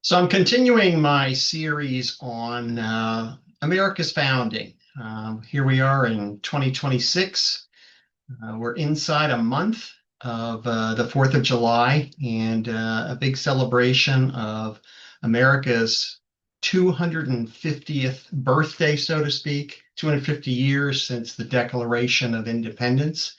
So I'm continuing my series on America's founding. Here we are in 2026. We're inside a month of the 4th of July and a big celebration of America's 250th birthday, so to speak, 250 years since the Declaration of Independence.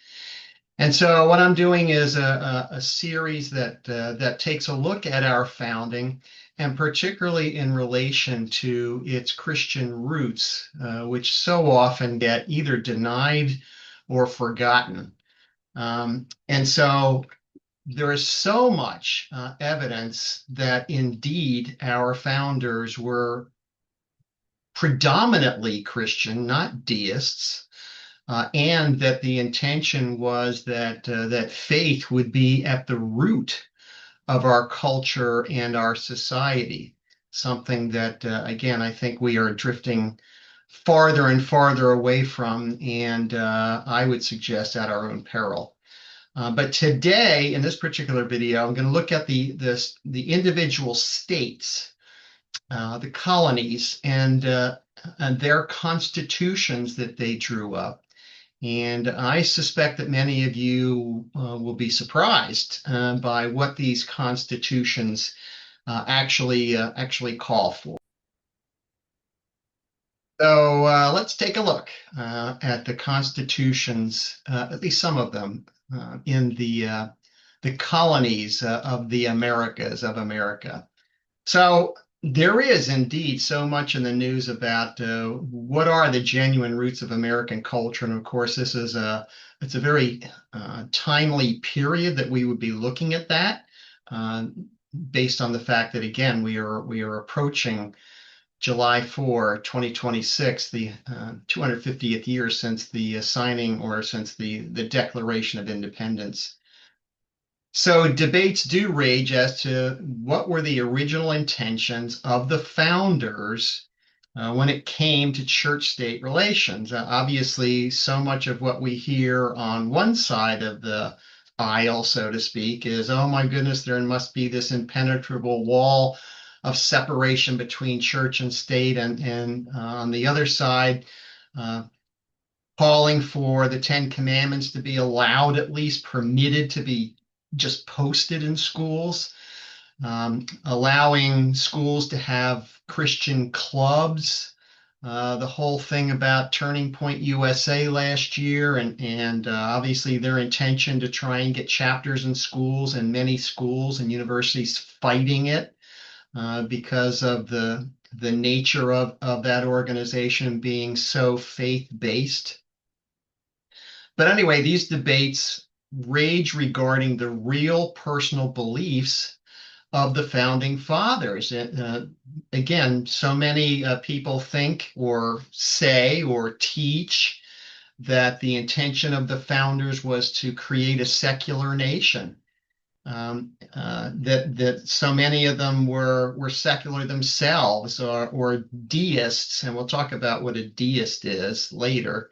And so what I'm doing is a series that takes a look at our founding, and particularly in relation to its Christian roots, which so often get either denied or forgotten. And so there is so much evidence that indeed our founders were predominantly Christian, not deists, and that the intention was that faith would be at the root of our culture and our society. Something that, again, I think we are drifting farther and farther away from, and I would suggest at our own peril. But today, in this particular video, I'm going to look at the individual states, the colonies, and their constitutions that they drew up. And I suspect that many of you will be surprised by what these constitutions actually call for. So let's take a look at the constitutions, at least some of them, in the colonies of the Americas of America. So there is indeed so much in the news about what are the genuine roots of American culture, and of course, it's a very timely period that we would be looking at that, uh, based on the fact that again we are approaching July 4, 2026, the 250th year since the signing or since the Declaration of Independence. So debates do rage as to what were the original intentions of the founders when it came to church-state relations. Obviously, so much of what we hear on one side of the aisle, so to speak, is, oh my goodness, there must be this impenetrable wall of separation between church and state, and on the other side, uh, calling for the Ten Commandments to be allowed, at least permitted to be just posted in schools, allowing schools to have Christian clubs. The whole thing about Turning Point USA last year, and obviously their intention to try and get chapters in schools, and many schools and universities fighting it because of the nature of that organization being so faith-based. But anyway, these debates rage regarding the real personal beliefs of the founding fathers. Again, so many people think or say or teach that the intention of the founders was to create a secular nation. That so many of them were secular themselves or deists, and we'll talk about what a deist is later.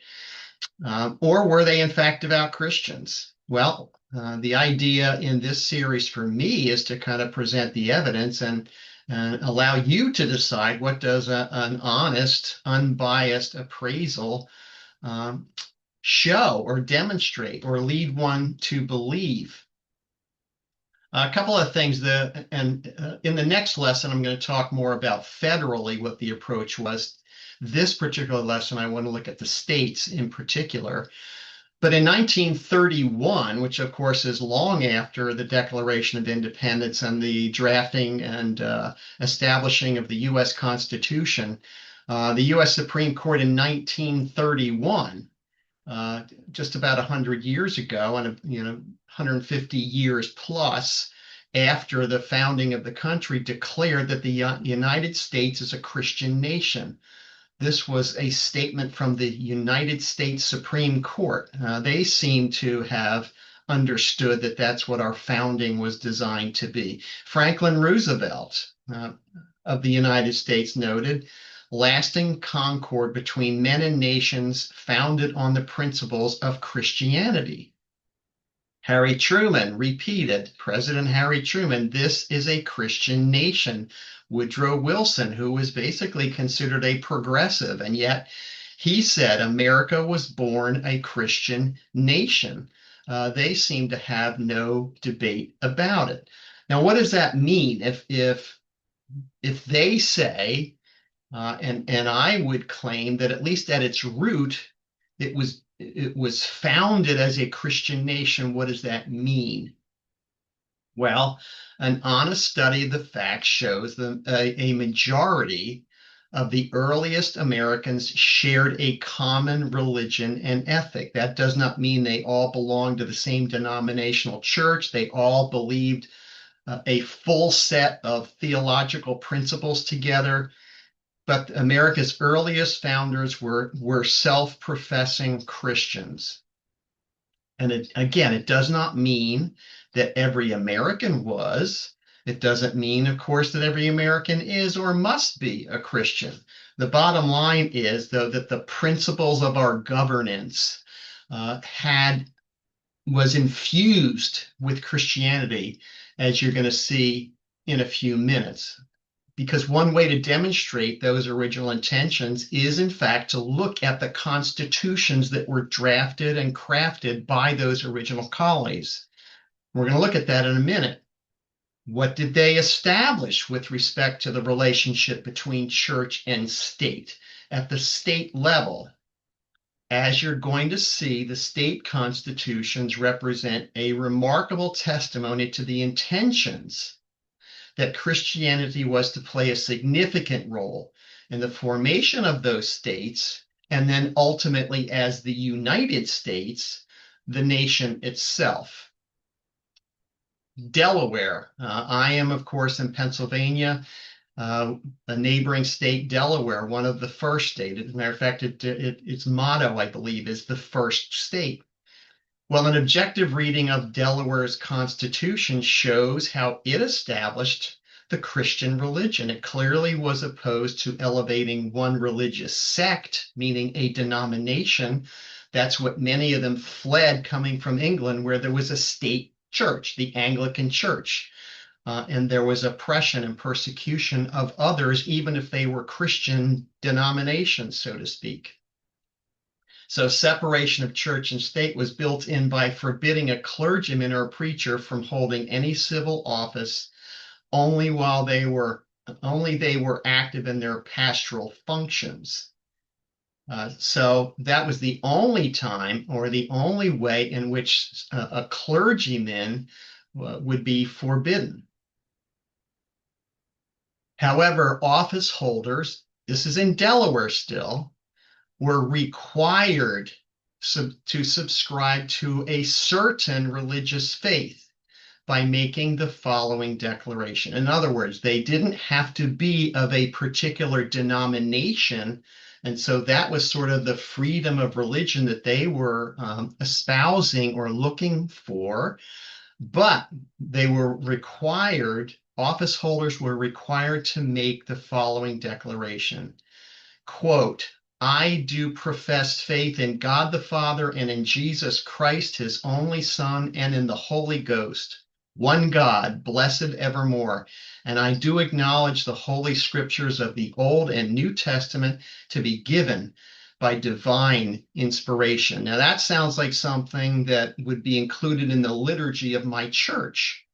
Or were they in fact devout Christians? Well, the idea in this series for me is to kind of present the evidence and allow you to decide what does an honest, unbiased appraisal um, show or demonstrate or lead one to believe. A couple of things and in the next lesson, I'm going to talk more about federally what the approach was. This particular lesson, I want to look at the states in particular. But in 1931, which of course is long after the Declaration of Independence and the drafting and establishing of the U.S. Constitution, the U.S. Supreme Court in 1931, just about 100 years ago, and 150 years plus after the founding of the country, declared that the United States is a Christian nation. This was a statement from the United States Supreme Court. They seem to have understood that that's what our founding was designed to be. Franklin Roosevelt of the United States noted, lasting concord between men and nations founded on the principles of Christianity. Harry Truman repeated, President Harry Truman, this is a Christian nation. Woodrow Wilson, who was basically considered a progressive, and yet he said America was born a Christian nation. They seem to have no debate about it. Now, what does that mean? If they say, and I would claim that at least at its root, it was founded as a Christian nation. What does that mean? Well, an honest study of the facts shows that a majority of the earliest Americans shared a common religion and ethic. That does not mean they all belonged to the same denominational church. They all believed a full set of theological principles together. But America's earliest founders were self-professing Christians. And again, it does not mean that every American was. It doesn't mean, of course, that every American is or must be a Christian. The bottom line is, though, that the principles of our governance was infused with Christianity, as you're going to see in a few minutes. Because one way to demonstrate those original intentions is, in fact, to look at the constitutions that were drafted and crafted by those original colonies. We're going to look at that in a minute. What did they establish with respect to the relationship between church and state? At the state level, as you're going to see, the state constitutions represent a remarkable testimony to the intentions that Christianity was to play a significant role in the formation of those states, and then ultimately as the United States, the nation itself. Delaware. I am, of course, in Pennsylvania, a neighboring state, Delaware, one of the first states. As a matter of fact, its motto, I believe, is the first state. Well, an objective reading of Delaware's constitution shows how it established the Christian religion. It clearly was opposed to elevating one religious sect, meaning a denomination. That's what many of them fled coming from England, where there was a state church, the Anglican Church. And there was oppression and persecution of others, even if they were Christian denominations, so to speak. So separation of church and state was built in by forbidding a clergyman or a preacher from holding any civil office only they were active in their pastoral functions. So that was the only time or the only way in which a clergyman would be forbidden. However, office holders, this is in Delaware still, were required to subscribe to a certain religious faith by making the following declaration. In other words, they didn't have to be of a particular denomination, and so that was sort of the freedom of religion that they were espousing or looking for, but they were required, office holders were required to make the following declaration, quote, I do profess faith in God the Father and in Jesus Christ, his only Son, and in the Holy Ghost, one God, blessed evermore. And I do acknowledge the Holy Scriptures of the Old and New Testament to be given by divine inspiration. Now that sounds like something that would be included in the liturgy of my church.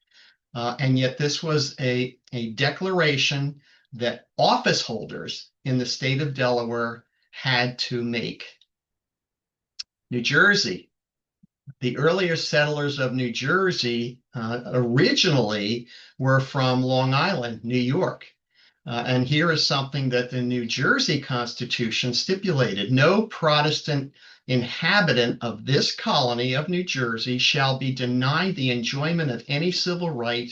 And yet this was a declaration that office holders in the state of Delaware had to make. New Jersey. The earlier settlers of New Jersey originally were from Long Island, New York. And here is something that the New Jersey Constitution stipulated. No Protestant inhabitant of this colony of New Jersey shall be denied the enjoyment of any civil right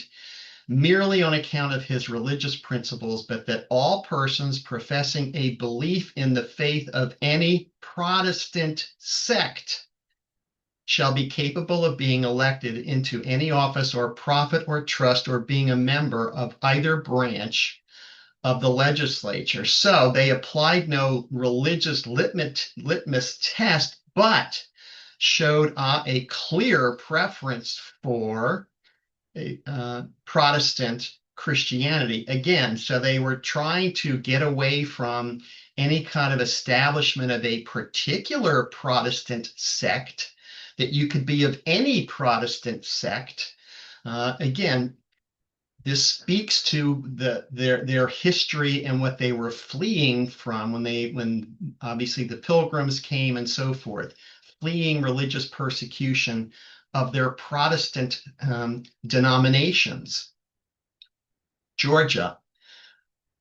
merely on account of his religious principles, but that all persons professing a belief in the faith of any Protestant sect shall be capable of being elected into any office or profit or trust or being a member of either branch of the legislature. So they applied no religious litmus test, but showed a clear preference for a Protestant Christianity. Again, so they were trying to get away from any kind of establishment of a particular Protestant sect, that you could be of any Protestant sect. Again, this speaks to their history and what they were fleeing from when obviously the Pilgrims came and so forth, fleeing religious persecution of their Protestant denominations. Georgia,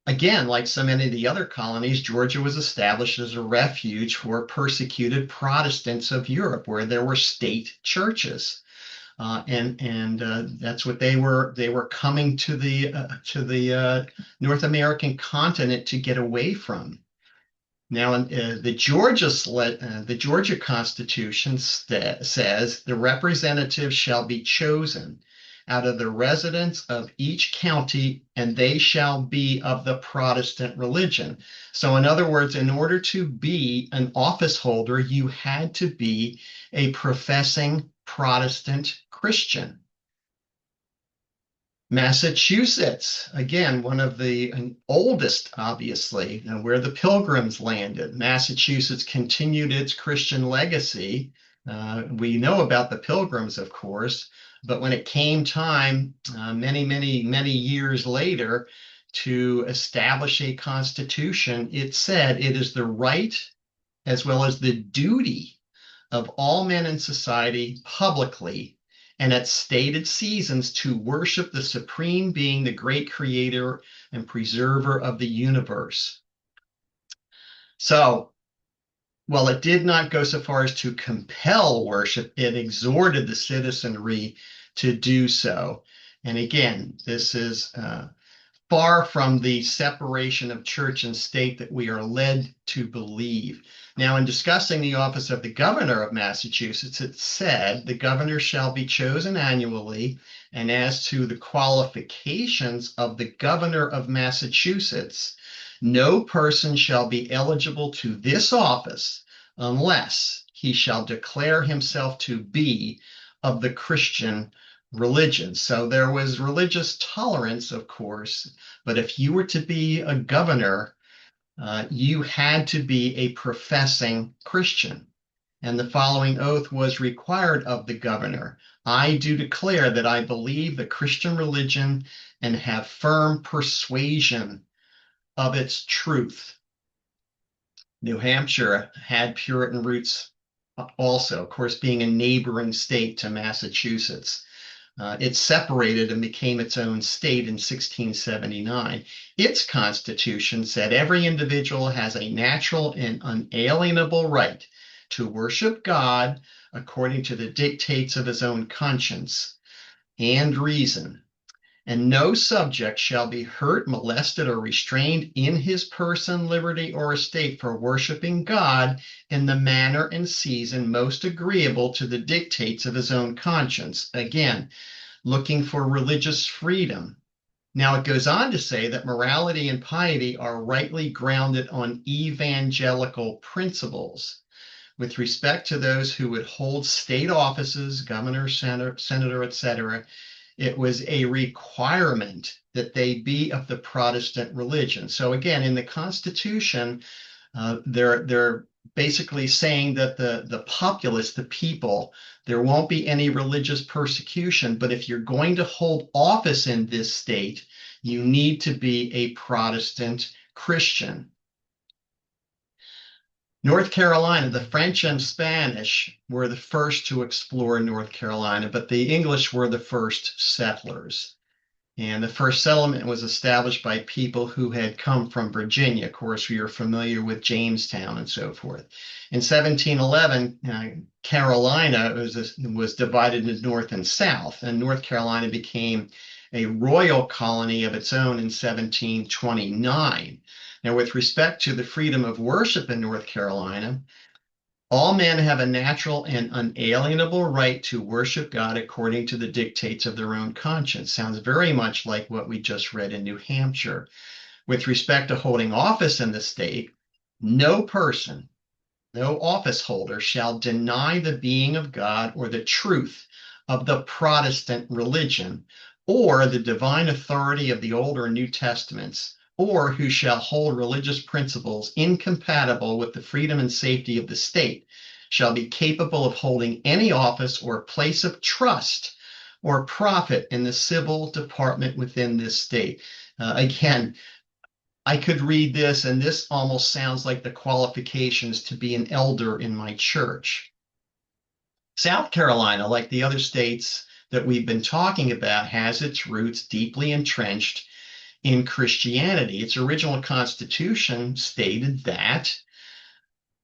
again, like so many of the other colonies, Georgia was established as a refuge for persecuted Protestants of Europe, where there were state churches. And that's what they were coming to the North American continent to get away from. Now, the Georgia Constitution says the representatives shall be chosen out of the residents of each county, and they shall be of the Protestant religion. So, in other words, in order to be an office holder, you had to be a professing Protestant Christian. Massachusetts, again, one of the oldest, obviously, where the Pilgrims landed. Massachusetts continued its Christian legacy. We know about the Pilgrims, of course, but when it came time, many years later, to establish a constitution, it said it is the right as well as the duty of all men in society publicly and at stated seasons to worship the supreme being, the great creator and preserver of the universe. So, while it did not go so far as to compel worship, it exhorted the citizenry to do so. And again, this is far from the separation of church and state that we are led to believe. Now, in discussing the office of the governor of Massachusetts, it said the governor shall be chosen annually, and as to the qualifications of the governor of Massachusetts, no person shall be eligible to this office unless he shall declare himself to be of the Christian religion. So there was religious tolerance, of course, but if you were to be a governor, you had to be a professing Christian. And the following oath was required of the governor. I do declare that I believe the Christian religion and have firm persuasion of its truth. New Hampshire had Puritan roots also, of course, being a neighboring state to Massachusetts. It separated and became its own state in 1679. Its constitution said every individual has a natural and unalienable right to worship God according to the dictates of his own conscience and reason, and no subject shall be hurt, molested, or restrained in his person, liberty, or estate for worshiping God in the manner and season most agreeable to the dictates of his own conscience. Again, looking for religious freedom. Now, it goes on to say that morality and piety are rightly grounded on evangelical principles. With respect to those who would hold state offices, governor, senator, etc., it was a requirement that they be of the Protestant religion. So again, in the Constitution, they're basically saying that the populace, the people, there won't be any religious persecution, but if you're going to hold office in this state, you need to be a Protestant Christian. North Carolina, the French and Spanish were the first to explore North Carolina, but the English were the first settlers. And the first settlement was established by people who had come from Virginia. Of course, we are familiar with Jamestown and so forth. In 1711, Carolina was divided into North and South, and North Carolina became a royal colony of its own in 1729. Now, with respect to the freedom of worship in North Carolina, all men have a natural and unalienable right to worship God according to the dictates of their own conscience. Sounds very much like what we just read in New Hampshire. With respect to holding office in the state, no person No office holder shall deny the being of God or the truth of the Protestant religion, or the divine authority of the Old or New Testaments, or who shall hold religious principles incompatible with the freedom and safety of the state, shall be capable of holding any office or place of trust or profit in the civil department within this state. Again, I could read this, and this almost sounds like the qualifications to be an elder in my church. South Carolina, like the other states that we've been talking about, has its roots deeply entrenched in Christianity. Its original constitution stated that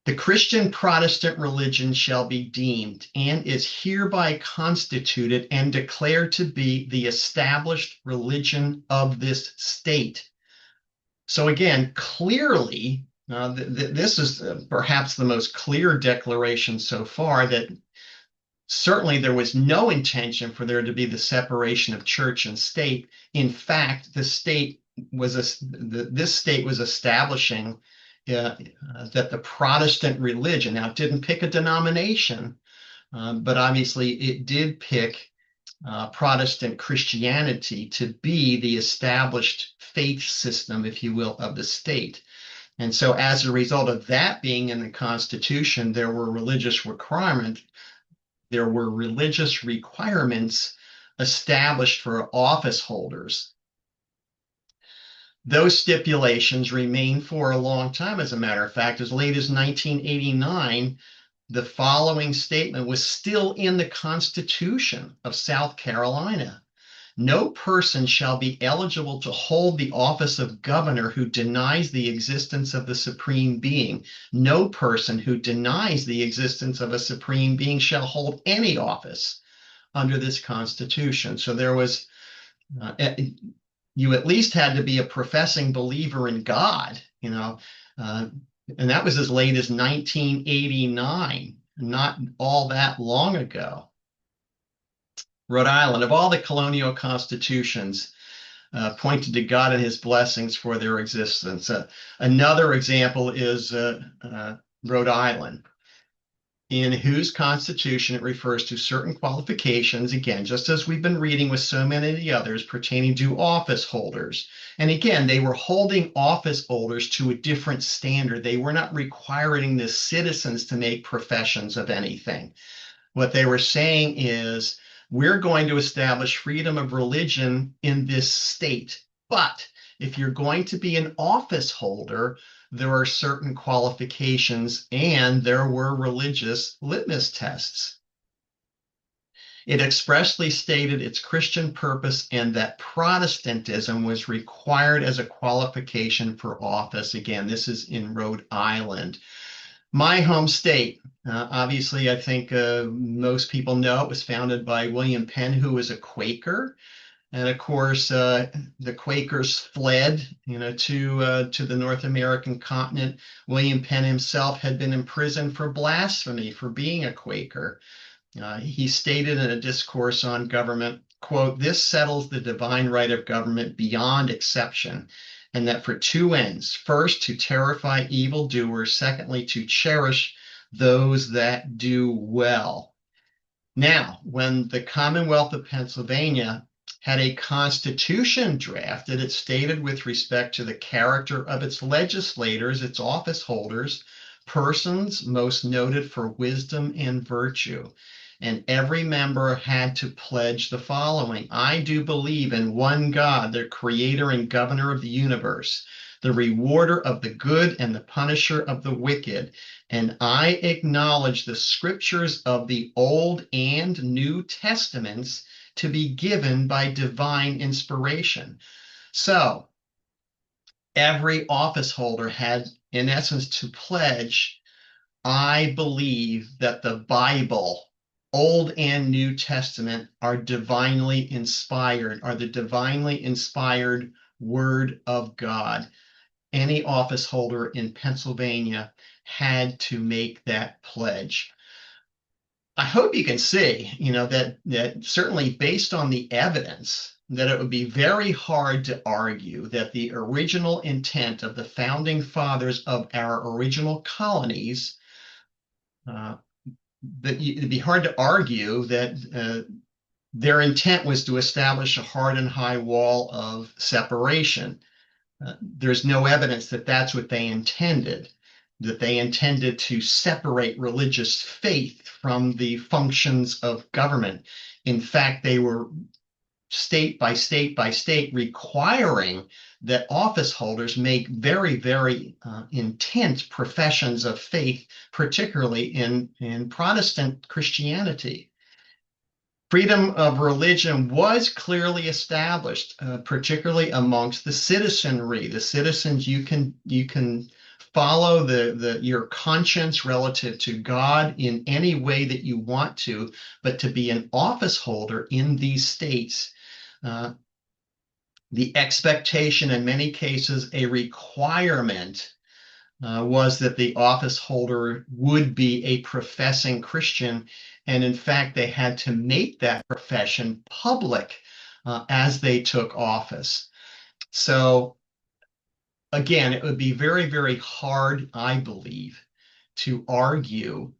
the Christian Protestant religion shall be deemed and is hereby constituted and declared to be the established religion of this state. So again, clearly, this is perhaps the most clear declaration so far that certainly there was no intention for there to be the separation of church and state. In fact, this state was establishing that the Protestant religion, now it didn't pick a denomination, but obviously it did pick Protestant Christianity to be the established faith system, if you will, of the state. And so as a result of that being in the Constitution, there were religious requirements established for office holders. Those stipulations remained for a long time. As a matter of fact, as late as 1989, the following statement was still in the Constitution of South Carolina. No person shall be eligible to hold the office of governor who denies the existence of the supreme being. No person who denies the existence of a supreme being shall hold any office under this Constitution. So there was, you at least had to be a professing believer in God, and that was as late as 1989, not all that long ago. Rhode Island, of all the colonial constitutions, pointed to God and his blessings for their existence. Another example is Rhode Island, in whose constitution it refers to certain qualifications, again, just as we've been reading with so many of the others, pertaining to office holders. And again, they were holding office holders to a different standard. They were not requiring the citizens to make professions of anything. What they were saying is, we're going to establish freedom of religion in this state. But if you're going to be an office holder, there are certain qualifications, and there were religious litmus tests. It expressly stated its Christian purpose and that Protestantism was required as a qualification for office. Again, this is in Rhode Island. My home state, obviously, I think most people know it was founded by William Penn, who was a Quaker. And of course, the Quakers fled, to the North American continent. William Penn himself had been imprisoned for blasphemy for being a Quaker. He stated in a discourse on government, quote, "This settles the divine right of government beyond exception, and that for two ends: first, to terrify evildoers; secondly, to cherish those that do well." Now, when the Commonwealth of Pennsylvania had a constitution drafted, it stated with respect to the character of its legislators, its office holders, persons most noted for wisdom and virtue. And every member had to pledge the following: I do believe in one God, the creator and governor of the universe, the rewarder of the good and the punisher of the wicked. And I acknowledge the scriptures of the Old and New Testaments to be given by divine inspiration. So every office holder had, in essence, to pledge, I believe that the Bible, Old and New Testament, are divinely inspired, are the divinely inspired Word of God. Any office holder in Pennsylvania had to make that pledge. I hope you can see, that certainly based on the evidence, that it would be very hard to argue that the original intent of the founding fathers of our original colonies Uh, it'd be hard to argue that their intent was to establish a hard and high wall of separation. There's no evidence that that's what they intended, that they intended to separate religious faith from the functions of government. In fact, they were state by state by state requiring that office holders make very, very intense professions of faith, particularly in Protestant Christianity. Freedom of religion was clearly established, particularly amongst the citizenry. The citizens, you can follow your conscience relative to God in any way that you want to, but to be an office holder in these states, uh, the expectation, in many cases, a requirement, was that the office holder would be a professing Christian. And in fact, they had to make that profession public as they took office. So, again, it would be very, very hard, I believe, to argue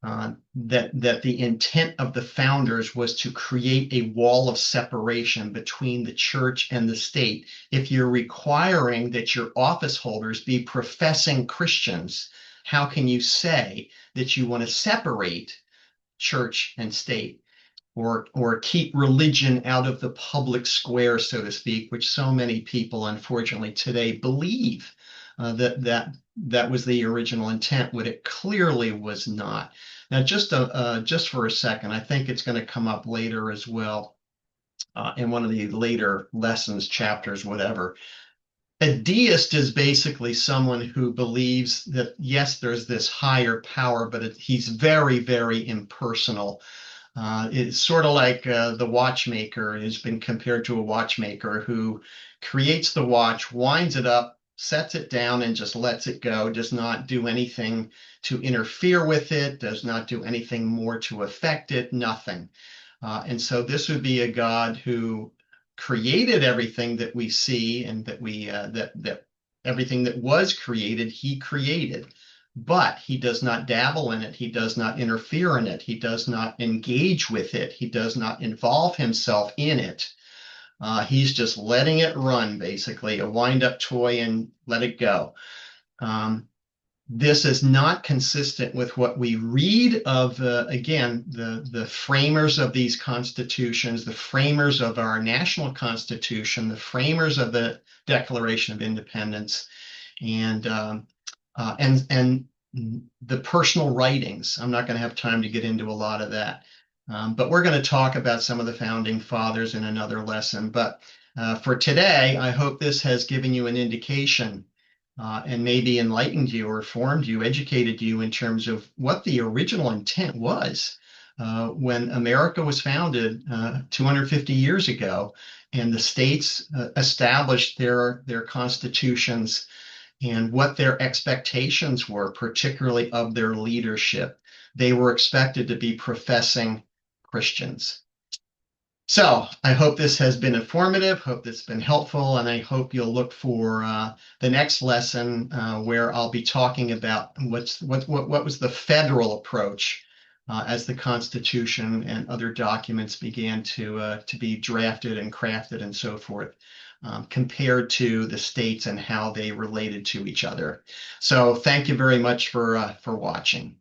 that the intent of the founders was to create a wall of separation between the church and the state. If you're requiring that your office holders be professing Christians, how can you say that you want to separate church and state, or keep religion out of the public square, so to speak, which so many people, unfortunately, today believe that was the original intent, when it clearly was not. Now, just for a second, I think it's going to come up later as well, in one of the later lessons, chapters, whatever. A deist is basically someone who believes that, yes, there's this higher power, but he's very, very impersonal. It's sort of like the watchmaker has been compared to a watchmaker who creates the watch, winds it up, sets it down, and just lets it go, does not do anything to interfere with it, does not do anything more to affect it, nothing. And so this would be a God who created everything that we see, and that everything that was created, he created. But he does not dabble in it. He does not interfere in it. He does not engage with it. He does not involve himself in it. He's just letting it run, basically, a wind-up toy, and let it go. This is not consistent with what we read of, again, the framers of these constitutions, the framers of our national constitution, the framers of the Declaration of Independence, and the personal writings. I'm not going to have time to get into a lot of that. But we're going to talk about some of the founding fathers in another lesson. But for today, I hope this has given you an indication, and maybe enlightened you, or formed you, educated you in terms of what the original intent was when America was founded 250 years ago, and the states established their constitutions, and what their expectations were, particularly of their leadership. They were expected to be professing Christians. So I hope this has been informative, hope this has been helpful, and I hope you'll look for the next lesson, where I'll be talking about what was the federal approach as the Constitution and other documents began to be drafted and crafted and so forth, compared to the states and how they related to each other. So thank you very much for watching.